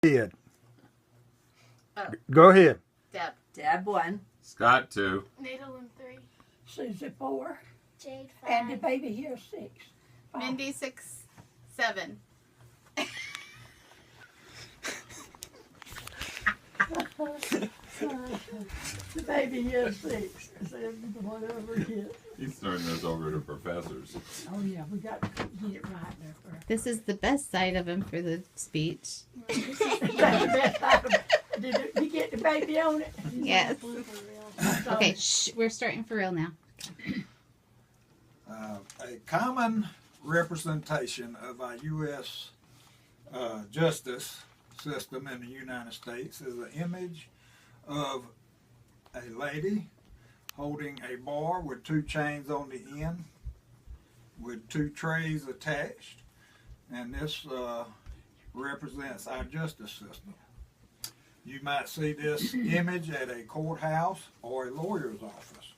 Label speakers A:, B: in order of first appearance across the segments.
A: ahead.
B: Oh.
A: Go ahead.
B: Deb.
C: Deb 1.
D: Scott 2.
E: Nadalyn 3.
F: Susie 4.
E: Jade 5.
F: And the baby here 6.
B: Mindy 6, 7.
F: The baby here 6. 7, whatever it is.
D: He's turning this over to professors.
F: Oh yeah, we got to get it right there first.
B: This is the best side of him for the speech.
F: That's the best item. Did you get the baby on it?
B: Yes. Okay, shh, we're starting for real now.
G: A common representation of our U.S. Justice system in the United States is an image of a lady holding a bar with 2 chains on the end with 2 trays attached, and this represents our justice system. You might see this image at a courthouse or a lawyer's office.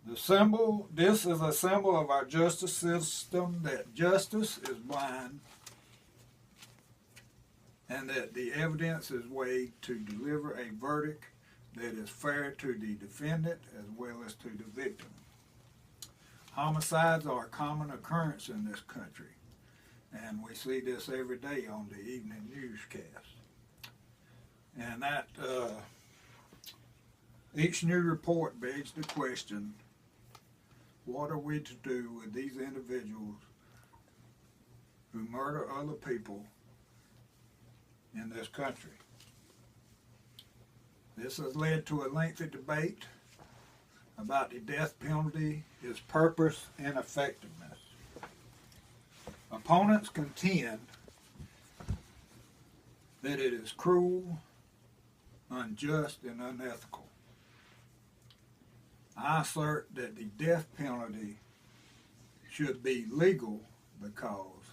G: This is a symbol of our justice system, that justice is blind and that the evidence is weighed to deliver a verdict that is fair to the defendant as well as to the victim. Homicides are a common occurrence in this country, and we see this every day on the evening newscast. And that each new report begs the question, what are we to do with these individuals who murder other people in this country? This has led to a lengthy debate about the death penalty, its purpose, and effectiveness. Opponents contend that it is cruel, unjust, and unethical. I assert that the death penalty should be legal because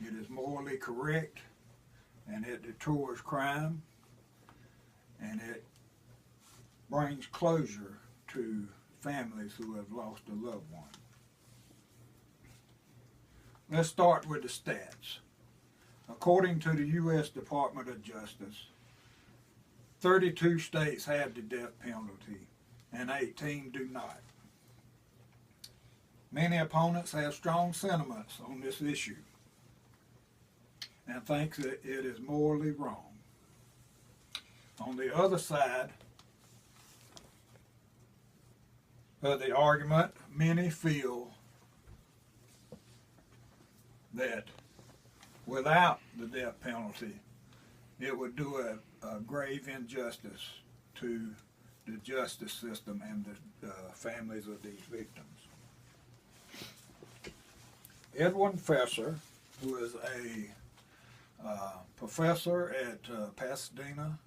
G: it is morally correct and it deters crime and it brings closure to families who have lost a loved one. Let's start with the stats. According to the U.S. Department of Justice, 32 states have the death penalty and 18 do not. Many opponents have strong sentiments on this issue and think that it is morally wrong. On the other side of the argument, many feel that without the death penalty, it would do a grave injustice to the justice system and the families of these victims. Edwin Fesser, who is a professor at Pasadena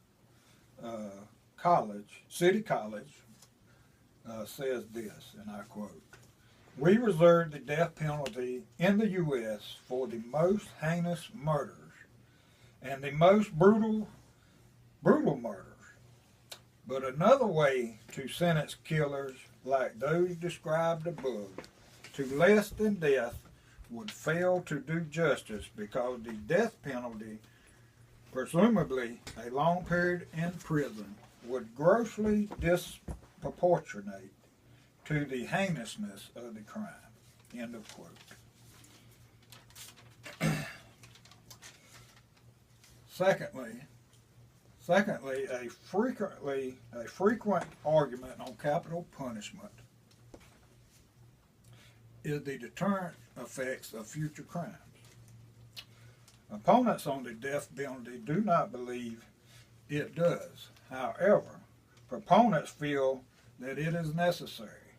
G: City College, says this, and I quote, "We reserve the death penalty in the U.S. for the most heinous murders and the most brutal murders. But another way to sentence killers like those described above to less than death would fail to do justice because the death penalty, presumably a long period in prison, would grossly disproportionate to the heinousness of the crime." End of quote. Secondly, a frequent argument on capital punishment is the deterrent effects of future crimes. Opponents on the death penalty do not believe it does. However, proponents feel that it is necessary.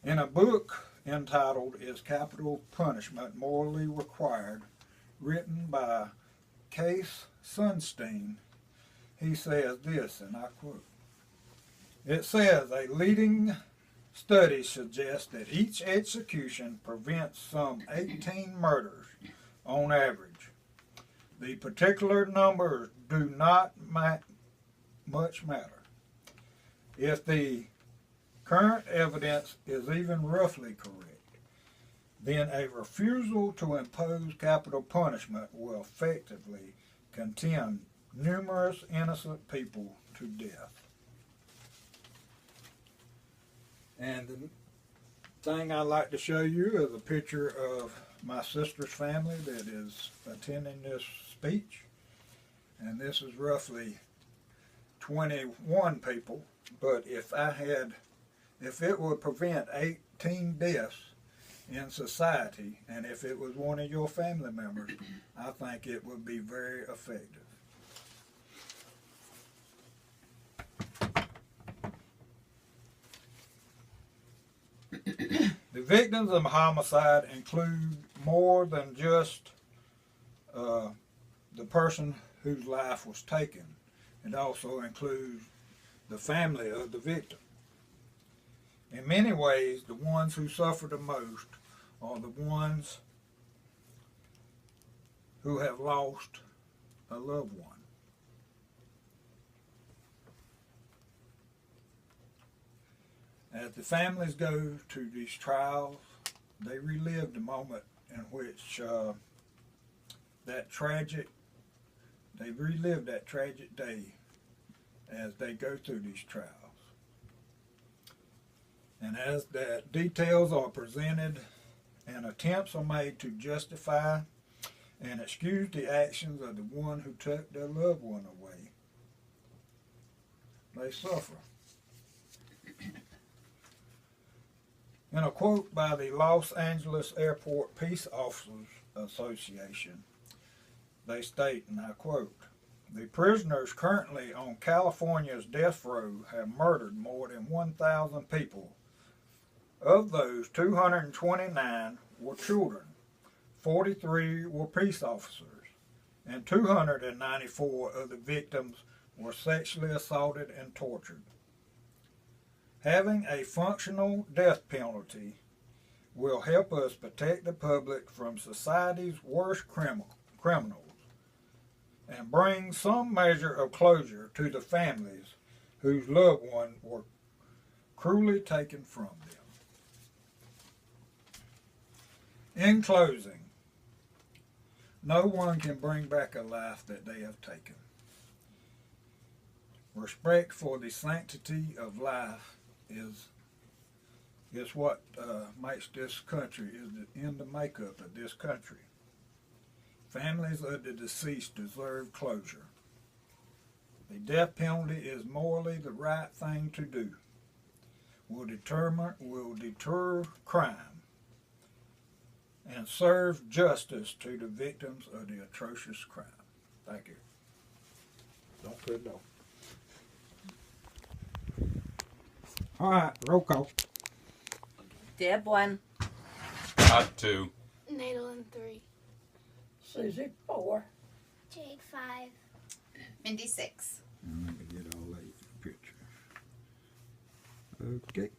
G: In a book entitled "Is Capital Punishment Morally Required?" written by Case Sunstein, he says this, and I quote, it says, "A leading study suggests that each execution prevents some 18 murders on average. The particular numbers do not much matter. If the current evidence is even roughly correct, then a refusal to impose capital punishment will effectively condemn numerous innocent people to death. And the thing I'd like to show you is a picture of my sister's family that is attending this speech. And this is roughly 21 people, but if it would prevent 18 deaths in society, and if it was one of your family members, I think it would be very effective. The victims of homicide include more than just the person whose life was taken. It also includes the family of the victim. In many ways, the ones who suffer the most are the ones who have lost a loved one. As the families go to these trials, they relive the moment in which they relive that tragic day as they go through these trials. And as the details are presented and attempts are made to justify and excuse the actions of the one who took their loved one away, they suffer. In a quote by the Los Angeles Airport Peace Officers Association, they state, and I quote, "The prisoners currently on California's death row have murdered more than 1,000 people. Of those, 229 were children, 43 were peace officers, and 294 of the victims were sexually assaulted and tortured. Having a functional death penalty will help us protect the public from society's worst criminals and bring some measure of closure to the families whose loved ones were cruelly taken from them." In closing, no one can bring back a life that they have taken. Respect for the sanctity of life is what makes this country, is in the makeup of this country. Families of the deceased deserve closure. The death penalty is morally the right thing to do. Will deter crime and serve justice to the victims of the atrocious crime. Thank you. Don't put it on. All right, roll call.
A: Deb 1.
D: Todd 2.
C: Nadalyn 3.
F: Susie 4.
C: Jake 5.
B: Mindy 6.
G: Let me get all these pictures. Okay.